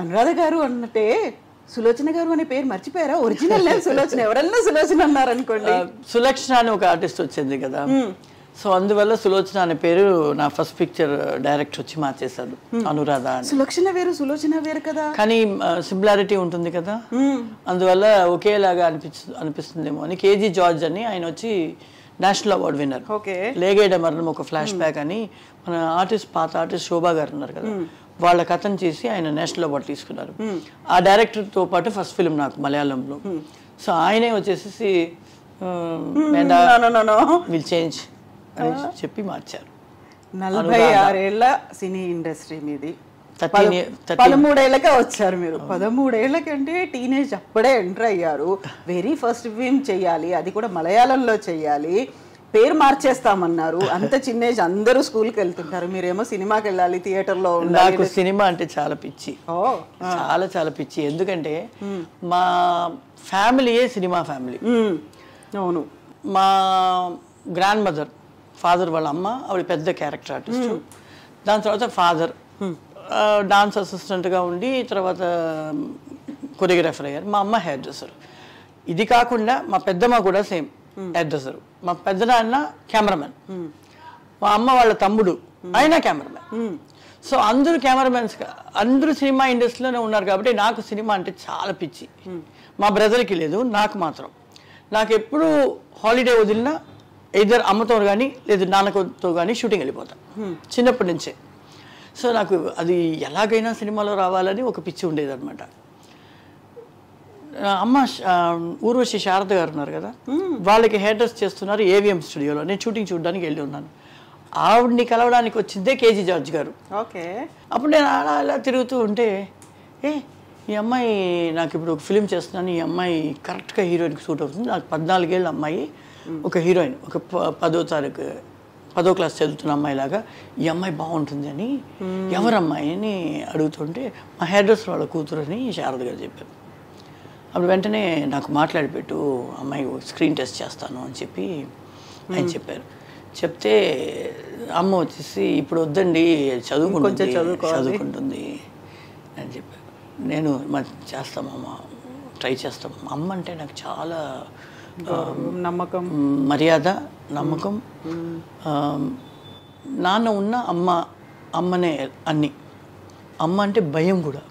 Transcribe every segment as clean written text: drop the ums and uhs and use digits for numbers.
అనురాధ గారు అంటే సులోచన గారు అనే పేరు మర్చిపోయారా? ఒరిజినల్ నేమ్ సులోచన, ఎవరన్నా సులోచన అన్నారు అనుకోండి. సులక్షణ అని ఒక ఆర్టిస్ట్ వచ్చింది కదా, సో అందువల్ల సులోచన అనే పేరు నా ఫస్ట్ పిక్చర్ డైరెక్ట్ వచ్చి మార్చేశాడు అనురాధ అని. సులక్షణ వేరు సులోచన వేరు కదా, కానీ సిమిలారిటీ ఉంటుంది కదా, అందువల్ల ఒకేలాగా అనిపిస్తుందేమో అని. కేజీ జార్జ్ అని ఆయన వచ్చి నేషనల్ అవార్డు విన్నర్. లేగేడ మరణం ఒక ఫ్లాష్ బ్యాక్ అని మన పాత ఆర్టిస్ట్ శోభా గారు ఉన్నారు కదా, వాళ్ళ కథను చేసి ఆయన నేషనల్ అవార్డు తీసుకున్నారు. ఆ డైరెక్టర్తో పాటు ఫస్ట్ ఫిల్మ్ నాకు మలయాళంలో. సో ఆయనే వచ్చేసి విల్ చేంజ్ అని చెప్పి మార్చారు. 46 ఏళ్ల సినీ ఇండస్ట్రీ మీది, 13 ఏళ్ళకే వచ్చారు మీరు. 13 ఏళ్ళకంటే టీనేజ్ అప్పుడే ఎంటర్ అయ్యారు. వెరీ ఫస్ట్ ఫిల్మ్ చెయ్యాలి, అది కూడా మలయాళంలో చెయ్యాలి, పేరు మార్చేస్తామన్నారు. అంత చిన్న ఏజ్, అందరూ స్కూల్కి వెళ్తుంటారు, మీరేమో సినిమాకి వెళ్ళాలి, థియేటర్లో ఉండాలి. నాకు సినిమా అంటే చాలా పిచ్చి, చాలా చాలా పిచ్చి. ఎందుకంటే మా ఫ్యామిలీయే సినిమా ఫ్యామిలీ. అవును, మా గ్రాండ్ మదర్, ఫాదర్ వాళ్ళ అమ్మ, ఆవిడ పెద్ద క్యారెక్టర్ ఆర్టిస్ట్. దాని తర్వాత ఫాదర్ డాన్స్ అసిస్టెంట్గా ఉండి తర్వాత కొరియోగ్రాఫర్ అయ్యారు. మా అమ్మ హెయిర్ డ్రెస్సర్. ఇది కాకుండా మా పెద్దమ్మ కూడా సేమ్ హెయిర్ డ్రెస్సర్. మా పెద్దనాన్న కెమెరామెన్, మా అమ్మ వాళ్ళ తమ్ముడు ఆయన కెమెరామెన్. సో అందరూ కెమెరామెన్స్, అందరూ సినిమా ఇండస్ట్రీలోనే ఉన్నారు కాబట్టి నాకు సినిమా అంటే చాలా పిచ్చి. మా బ్రదర్కి లేదు, నాకు మాత్రం. నాకు ఎప్పుడు హాలిడే వదిలినా ఇద్దరు అమ్మతో కానీ లేదు నాన్నతో కానీ షూటింగ్ వెళ్ళిపోతాను చిన్నప్పటి నుంచే. సో నాకు అది ఎలాగైనా సినిమాలో రావాలని ఒక పిచ్చి ఉండేది అనమాట. అమ్మ ఊర్వశి శారద గారు ఉన్నారు కదా, వాళ్ళకి హెయిర్ డ్రెస్ చేస్తున్నారు ఏవిఎం స్టూడియోలో. నేను షూటింగ్ చూడడానికి వెళ్ళి ఉన్నాను. ఆవిడ్ని కలవడానికి వచ్చిందే కేజీ జార్జ్ గారు. ఓకే. అప్పుడు నేను అలా అలా తిరుగుతూ ఉంటే, ఈ అమ్మాయి నాకు ఇప్పుడు ఒక ఫిలిం చేస్తున్నాను, ఈ అమ్మాయి కరెక్ట్గా హీరోయిన్కి సూట్ అవుతుంది. నాకు 14 ఏళ్ళ అమ్మాయి, ఒక హీరోయిన్, ఒక 10వ క్లాస్ చదువుతున్న అమ్మాయిలాగా, ఈ అమ్మాయి బాగుంటుంది అని ఎవరమ్మాయి అని అడుగుతుంటే మా హెయిర్ డ్రెస్ వాళ్ళ కూతురు అని శారద గారు చెప్పారు. అప్పుడు వెంటనే నాకు మాట్లాడిపెట్టు, అమ్మాయి స్క్రీన్ టెస్ట్ చేస్తాను అని చెప్పి ఆయన చెప్పారు. చెప్తే అమ్మ వచ్చేసి ఇప్పుడు వద్దండి చదువుకుంటుంది అని చెప్పారు. నేను చేస్తామమ్మ, ట్రై చేస్తాం. అమ్మ అంటే నాకు చాలా నమ్మకం, మర్యాద, నమ్మకం. నాన్న ఉన్న అమ్మనే అన్ని. అమ్మ అంటే భయం కూడా.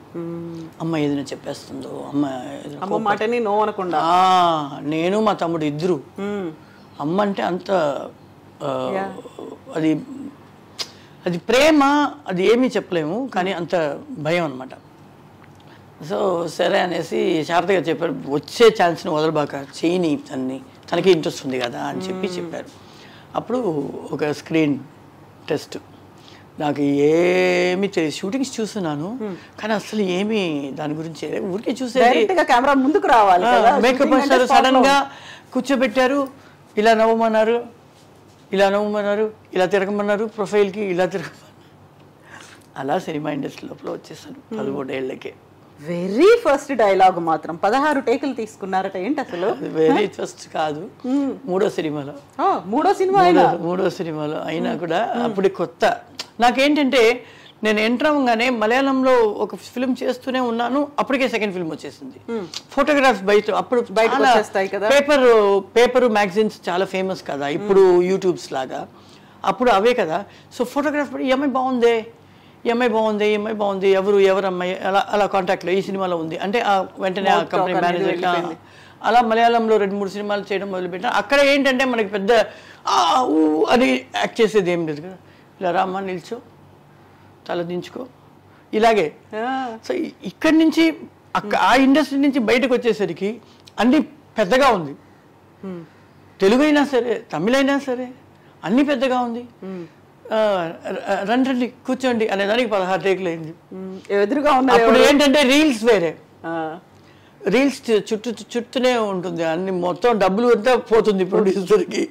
అమ్మ ఏదైనా చెప్పేస్తుందో, అమ్మ మాటని నో అనకుండా. నేను మా తమ్ముడు ఇద్దరు అమ్మ అంటే అంత అది ప్రేమ, అది ఏమీ చెప్పలేము, కానీ అంత భయం అనమాట. సో సరే అనేసి శారదగా చెప్పారు, వచ్చే ఛాన్స్ని వదలబాక, చేయని తనకి ఇంట్రెస్ట్ ఉంది కదా అని చెప్పారు. అప్పుడు ఒక స్క్రీన్ టెస్ట్, నాకు ఏమి తెలియదు. షూటింగ్స్ చూస్తున్నాను కానీ అసలు ఏమి దాని గురించి ఊరికే చూసేది. కెమెరా ముందుకు రావాలి, మేకప్ వేస్తారు, సడన్గా కూర్చోబెట్టారు, ఇలా నవ్వమన్నారు, ఇలా తిరగమన్నారు, ప్రొఫైల్కి ఇలా తిరగమన్నారు. అలా సినిమా ఇండస్ట్రీ లోపల వచ్చేసాను 13 ఏళ్ళకే. వెరీ ఫస్ట్ డైలాగ్ మాత్రం 16 టేకులు తీసుకున్నారట. ఏంటి అసలు? వెరీ ఫస్ట్ కాదు, మూడో సినిమాలో అయినా కూడా అప్పుడు కొత్త. నాకేంటంటే నేను ఎంటర్ అవ్వగానే మలయాళంలో ఒక ఫిల్మ్ చేస్తూనే ఉన్నాను, అప్పటికే సెకండ్ ఫిల్మ్ వచ్చేసింది. ఫోటోగ్రాఫ్స్ అప్పుడు పేపర్ మ్యాగజైన్స్ చాలా ఫేమస్ కదా ఇప్పుడు యూట్యూబ్స్ లాగా, అప్పుడు అవే కదా. సో ఫోటోగ్రాఫ్ ఈ అమ్మాయి బాగుంది, ఎవరు అమ్మాయి, అలా కాంటాక్ట్లో ఈ సినిమాలో ఉంది అంటే వెంటనే ఆ కంపెనీ మేనేజర్ అలా మలయాళంలో 2-3 సినిమాలు చేయడం మొదలుపెట్టాను. అక్కడ ఏంటంటే మనకి పెద్ద అని యాక్ట్ చేసేది ఏం లేదు కదా. ఇలా రామ్మా, నిల్చో, తల దించుకో, ఇలాగే. సో ఇక్కడి నుంచి ఆ ఇండస్ట్రీ నుంచి బయటకు వచ్చేసరికి అన్నీ పెద్దగా ఉంది. తెలుగు అయినా సరే, తమిళ అయినా సరే అన్నీ పెద్దగా ఉంది. రండి కూర్చోండి అనేదానికి 16 టేకులు అయింది. ఎదురుగా ఉన్న అప్పుడు ఏంటంటే రీల్స్ వేరే, రీల్స్ చుట్టూనే ఉంటుంది, అన్ని మొత్తం డబ్బులు అంతా పోతుంది ప్రొడ్యూసర్కి.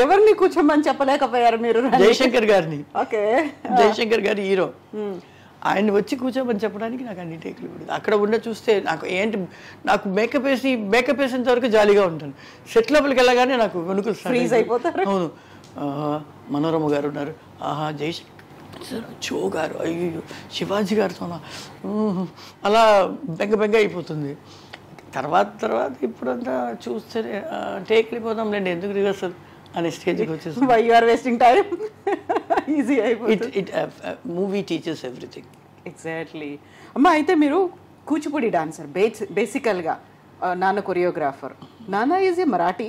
ఎవరిని కూర్చోమని చెప్పలేకపోయారు మీరు? జయశంకర్ గారిని. ఓకే, జయశంకర్ గారి హీరో, ఆయన వచ్చి కూర్చోమని చెప్పడానికి నాకు అన్ని టేకులు పడింది. అక్కడ చూస్తే నాకు మేకప్ వేసేంత వరకు జాలీగా ఉంటాను. సెట్ లోపలికి వెళ్ళగానే నాకు వెనుకలు ఫ్రీజ్ అయిపోతారు. అవును, మనోరమ గారు ఉన్నారు, ఆహా జో గారు అయ్యో శివాజీ గారితోనా అలా బెంగ అయిపోతుంది. తర్వాత ఇప్పుడంతా చూస్తే టేక్ వెళ్ళిపోదాం లేండి, ఎందుకు రిహర్సల్ అనే స్టేజ్కి వచ్చేసి why you are wasting time, easy అయిపోతుంది. Movie teachers everything. ఎగ్జాక్ట్లీ. అమ్మ అయితే మీరు కూచిపూడి డాన్సర్ బేసికల్గా, నాన్న కొరియోగ్రాఫర్. నాన్న ఈజ్ ఏ మరాఠీ,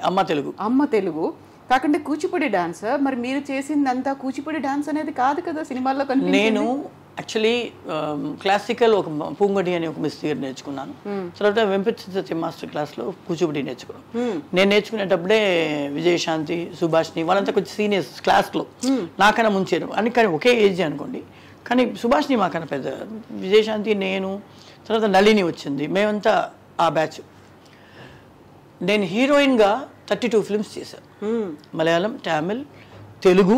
అమ్మ తెలుగు. కాకుండా కూచిపూడి డాన్సర్, మరి మీరు చేసిందంతా కూచిపూడి డాన్స్ అనేది కాదు కదా సినిమాల్లో కనిపించింది. నేను యాక్చువల్లీ క్లాసికల్ ఒక పూంగడి అని ఒక మిస్ దగ్గర నేర్చుకున్నాను. తర్వాత వెంపతి సత్య మాస్టర్ క్లాస్లో కూచిపూడి నేర్చుకున్నాను. నేను నేర్చుకునేటప్పుడే విజయశాంతి, సుభాష్ని వాళ్ళంతా కొంచెం సీనియర్స్ క్లాస్లో నాకన్నా ముంచారు అని. కానీ ఒకే ఏజ్ అనుకోండి, కానీ సుభాష్ని మాకన్నా పెద్ద. విజయశాంతి, నేను, తర్వాత నళిని వచ్చింది, మేమంతా ఆ బ్యాచ్. నేను హీరోయిన్గా 32 ఫిల్మ్స్ చేశాను. మలయాళం, తమిళ్, తెలుగు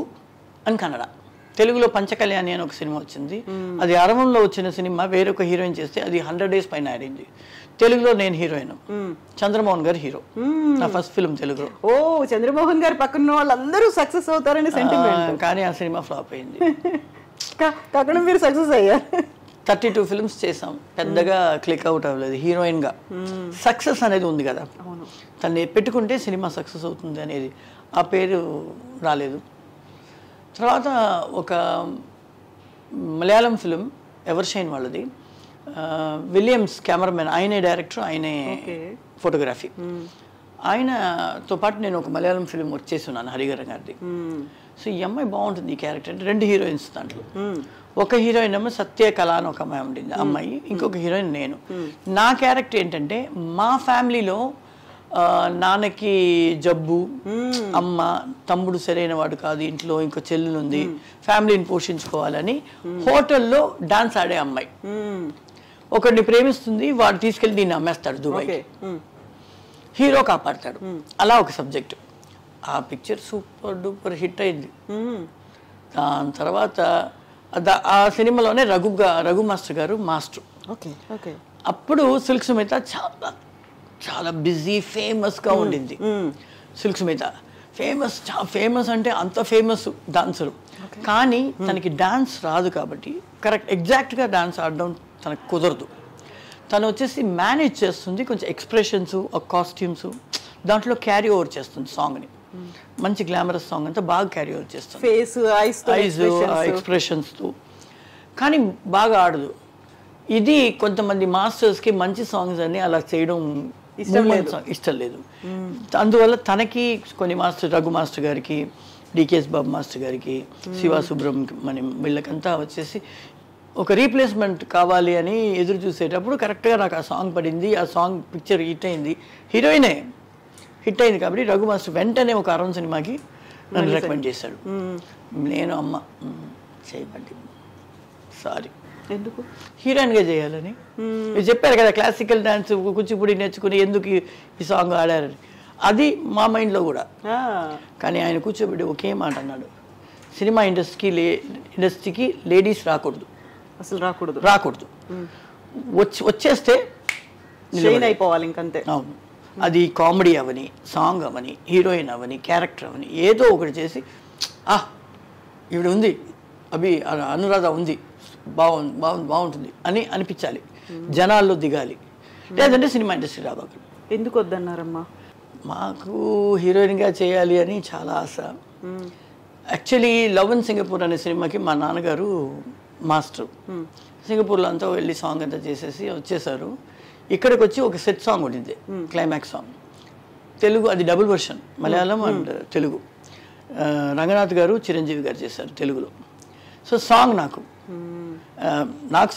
అండ్ కన్నడ. తెలుగులో పంచకళ్యాణి అని ఒక సినిమా వచ్చింది, అది అరవంలో వచ్చిన సినిమా. వేరొక హీరోయిన్ చేస్తే అది 100 days పైన ఆడింది. తెలుగులో నేను హీరోయిన్, చంద్రమోహన్ గారు హీరో. నా ఫస్ట్ ఫిల్మ్ తెలుగులో. ఓ, చంద్రమోహన్ గారు పక్కన వాళ్ళందరూ సక్సెస్ అవుతారని సెంటిమెంట్. కానీ ఆ సినిమా ఫ్లాప్ అయింది. కాకుండా మీరు సక్సెస్ అయ్యారు. 32 ఫిల్మ్స్ చేసాం, పెద్దగా క్లిక్ అవుట్ అవ్వలేదు. హీరోయిన్గా సక్సెస్ అనేది ఉంది కదా, తను పెట్టుకుంటే సినిమా సక్సెస్ అవుతుంది అనేది ఆ పేరు రాలేదు. తర్వాత ఒక మలయాళం ఫిలిం ఎవర్షైన్ వాళ్ళది, విలియమ్స్ కెమెరామెన్, ఆయనే డైరెక్టర్, ఆయనే ఫోటోగ్రఫీ. ఆయనతో పాటు నేను ఒక మలయాళం ఫిలిం వర్క్ చేస్తున్నాను, హరిహరన్ గారిది. సో ఈ అమ్మాయి బాగుంటుంది, ఈ క్యారెక్టర్. 2 హీరోయిన్స్ దాంట్లో. ఒక హీరోయిన్ ఏమో సత్యకళ అని ఒక అమ్మాయి ఉండింది, అమ్మాయి. ఇంకొక హీరోయిన్ నేను. నా క్యారెక్టర్ ఏంటంటే, మా ఫ్యామిలీలో నాన్నకి జబ్బు, అమ్మ, తమ్ముడు సరైన వాడు కాదు, ఇంట్లో ఇంకో చెల్లెలు ఉంది, ఫ్యామిలీని పోషించుకోవాలని హోటల్లో డాన్స్ ఆడే అమ్మాయి. ఒకడిని ప్రేమిస్తుంది, వాడు తీసుకెళ్ళి దీన్ని అమ్మేస్తాడు దుబాయ్కి, హీరో కాపాడతాడు. అలా ఒక సబ్జెక్ట్. ఆ పిక్చర్ సూపర్ డూపర్ హిట్ అయింది. దాని తర్వాత ఆ సినిమాలోనే రఘు మాస్టర్ గారు మాస్టర్. అప్పుడు సిల్క్ సుమిత చాలా చాలా బిజీ ఫేమస్గా ఉండింది. సిల్క్ సుమిత ఫేమస్ అంటే అంత ఫేమస్ డాన్సరు, కానీ తనకి డాన్స్ రాదు కాబట్టి ఎగ్జాక్ట్గా డాన్స్ ఆడడం తనకు కుదరదు. తను వచ్చేసి మేనేజ్ చేస్తుంది, కొంచెం ఎక్స్ప్రెషన్స్, కాస్ట్యూమ్స్ దాంట్లో క్యారీ ఓవర్ చేస్తుంది సాంగ్ని. మంచి గ్లామరస్ సాంగ్ అంతా బాగా క్యారీ ఓవర్ చేస్తుంది, ఫేస్, ఐస్, ఎక్స్ప్రెషన్స్తో. కానీ బాగా ఆడదు. ఇది కొంతమంది మాస్టర్స్కి మంచి సాంగ్స్ అన్ని అలా చేయడం ఇష్టం లేదు. అందువల్ల తనకి కొన్ని మాస్టర్, రఘు మాస్టర్ గారికి, డికేఎస్ బాబు మాస్టర్ గారికి, శివ సుబ్రహ్మణ్యం, వీళ్ళకంతా వచ్చేసి ఒక రీప్లేస్మెంట్ కావాలి అని ఎదురు చూసేటప్పుడు కరెక్ట్గా నాకు ఆ సాంగ్ పడింది. ఆ సాంగ్ పిక్చర్ హిట్ అయింది, హీరోయినే హిట్ అయింది. కాబట్టి రఘు మాస్టర్ వెంటనే ఒక అరవన్ సినిమాకి నన్ను రికమెండ్ చేశాడు. నేను అమ్మ చేయబట్టి సారీ, ఎందుకు హీరోయిన్గా చేయాలని మీరు చెప్పారు కదా, క్లాసికల్ డాన్స్ కూచిపూడి నేర్చుకుని ఎందుకు ఈ సాంగ్ ఆడారని. అది మా మైండ్లో కూడా. కానీ ఆయన కూర్చోబెట్టి ఒకే మాట అన్నాడు, సినిమా ఇండస్ట్రీకి లేడీస్ రాకూడదు, అసలు రాకూడదు. వచ్చేస్తే అయిపోవాలి ఇంకంతే. అవును, అది కామెడీ అవని, సాంగ్ అవని, హీరోయిన్ అవని, క్యారెక్టర్ అవని, ఏదో ఒకటి చేసి ఈవిడ ఉంది, అనురాధ ఉంది, బాగుంటుంది అని అనిపించాలి, జనాల్లో దిగాలి. లేదంటే సినిమా ఇండస్ట్రీ రావాలి. ఎందుకు వద్దన్నారమ్మా? మాకు హీరోయిన్గా చేయాలి అని చాలా ఆశ. యాక్చువల్లీ లవ్ ఇన్ సింగపూర్ అనే సినిమాకి మా నాన్నగారు మాస్టర్. సింగపూర్లో అంతా వెళ్ళి సాంగ్ అంతా చేసేసి వచ్చేసారు. ఇక్కడికి వచ్చి ఒక సెట్ సాంగ్ ఉండింది, క్లైమాక్స్ సాంగ్. తెలుగు, అది double version, Malayalam and Telugu. Ranganath గారు, చిరంజీవి గారు చేశారు తెలుగులో. సో సాంగ్ నాకు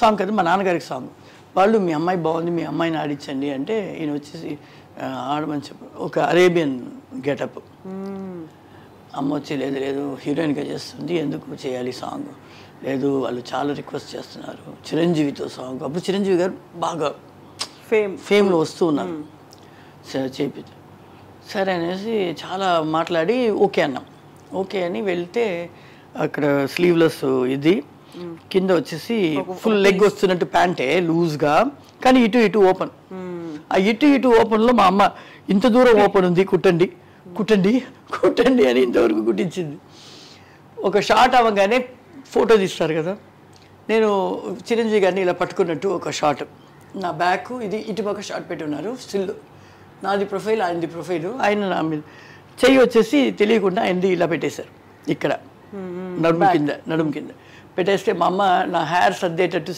సాంగ్ కదా, మా నాన్నగారికి సాంగ్. వాళ్ళు మీ అమ్మాయి బాగుంది, మీ అమ్మాయిని ఆడించండి అంటే ఈయన వచ్చేసి ఆడమని చెప్పు, ఒక అరేబియన్ గెటప్. అమ్మ వచ్చి లేదు హీరోయిన్గా చేస్తుంది, ఎందుకు చేయాలి సాంగ్, లేదు వాళ్ళు చాలా రిక్వెస్ట్ చేస్తున్నారు, చిరంజీవితో సాంగ్. అప్పుడు చిరంజీవి గారు బాగా ఫేమ్లో వస్తూ ఉన్నారు. చేపి సరే అనేసి చాలా మాట్లాడి ఓకే అన్నాం. ఓకే అని వెళ్తే అక్కడ స్లీవ్లెస్ ఇది, కింద వచ్చేసి ఫుల్ లెగ్ వస్తున్నట్టు ప్యాంటే లూజ్గా, కానీ ఇటు ఓపెన్. ఆ ఇటు ఓపెన్లో మా అమ్మ ఇంత దూరం ఓపెన్ ఉంది, కుట్టండి అని ఇంతవరకు కుట్టించింది. ఒక షాట్ అవ్వగానే ఫోటో తీస్తారు కదా, నేను చిరంజీవి గారిని ఇలా పట్టుకున్నట్టు ఒక షాట్, నా బ్యాక్ ఇది ఇటుపక్క షాట్ పెట్టి ఉన్నారు, స్టిల్ నాది ప్రొఫైల్ ఆయనది ప్రొఫైల్, ఆయన నా మీద చెయ్యి వచ్చేసి తెలియకుండా ఆయనది ఇలా పెట్టేశారు ఇక్కడ నడుము కింద పెట్టేస్తే మా అమ్మ నా హెయిర్ సర్దేటట్టు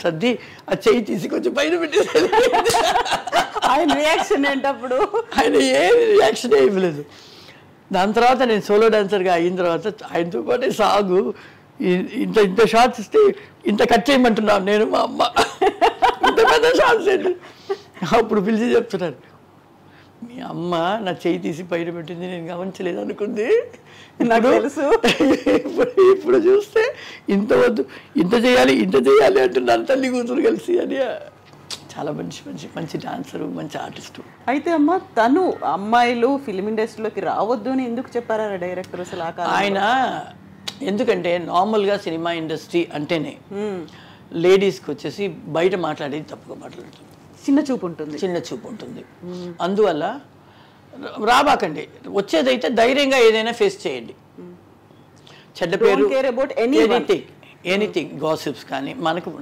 సర్ది ఆ చెయ్యి తీసి కొంచెం పైన పెట్టేసారు. ఆయన రియాక్షన్ ఏంటప్పుడు? ఆయన ఏ రియాక్షన్ ఇవ్వలేదు. దాని తర్వాత నేను సోలో డాన్సర్గా అయిన తర్వాత ఆయనతో పాటే సాగు ఇంత షార్ట్స్ ఇస్తే ఇంత కట్ చేయమంటున్నాను నేను, మా అమ్మ ఇంత పెద్ద షార్ట్స్ ఏంటి. అప్పుడు పిలిచి చెప్తున్నారు, మీ అమ్మ నా చెయ్యి తీసి పైన పెట్టింది నేను గమనించలేదు అనుకుంది, నాకు తెలుసు, ఇప్పుడు చూస్తే ఇంత వద్దు ఇంత చేయాలి అంటున్నారు తల్లి కూతురు కలిసి అని. చాలా మంచి డాన్సరు, మంచి ఆర్టిస్టు. అయితే అమ్మ తను అమ్మాయిలు ఫిల్మ్ ఇండస్ట్రీలోకి రావద్దు అని ఎందుకు చెప్పారా డైరెక్టర్ అసలు? ఆయన ఎందుకంటే నార్మల్గా సినిమా ఇండస్ట్రీ అంటేనే లేడీస్కి వచ్చేసి బయట మాట్లాడేది తప్పుగా మాట్లాడుతుంది, చిన్న చూపు ఉంటుంది. అందువల్ల రాబాకండి, వచ్చేదైతే ధైర్యంగా ఏదైనా ఫేస్ చేయండి. చెడ్డ పేరు ఎనీథింగ్ గాసిప్స్ కానీ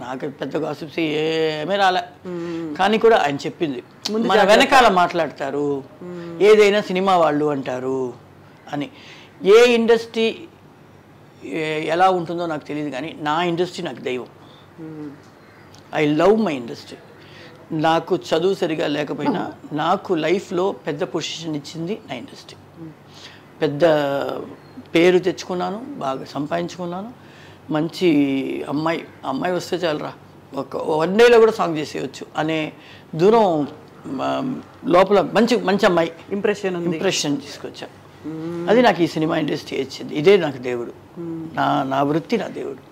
నాకు పెద్ద గాసిప్స్ ఏమీ రాలే, కానీ కూడా ఆయన చెప్పింది మన వెనకాల మాట్లాడతారు, ఏదైనా సినిమా వాళ్ళు అంటారు అని. ఏ ఇండస్ట్రీ ఎలా ఉంటుందో నాకు తెలియదు, కానీ నా ఇండస్ట్రీ నాకు దైవం. I love my industry. నాకు చదువు సరిగా లేకపోయినా నాకు లైఫ్లో పెద్ద పొజిషన్ ఇచ్చింది నా ఇండస్ట్రీ. పెద్ద పేరు తెచ్చుకున్నాను, బాగా సంపాదించుకున్నాను. మంచి అమ్మాయి వస్తే చాలరా, ఒక 1 డేలో కూడా సాంగ్ చేసేయచ్చు అనే దూరం లోపల మంచి అమ్మాయి ఇంప్రెషన్ తీసుకొచ్చా. అది నాకు ఈ సినిమా ఇండస్ట్రీ ఇచ్చింది. ఇదే నాకు దేవుడు, నా వృత్తి నా దేవుడు.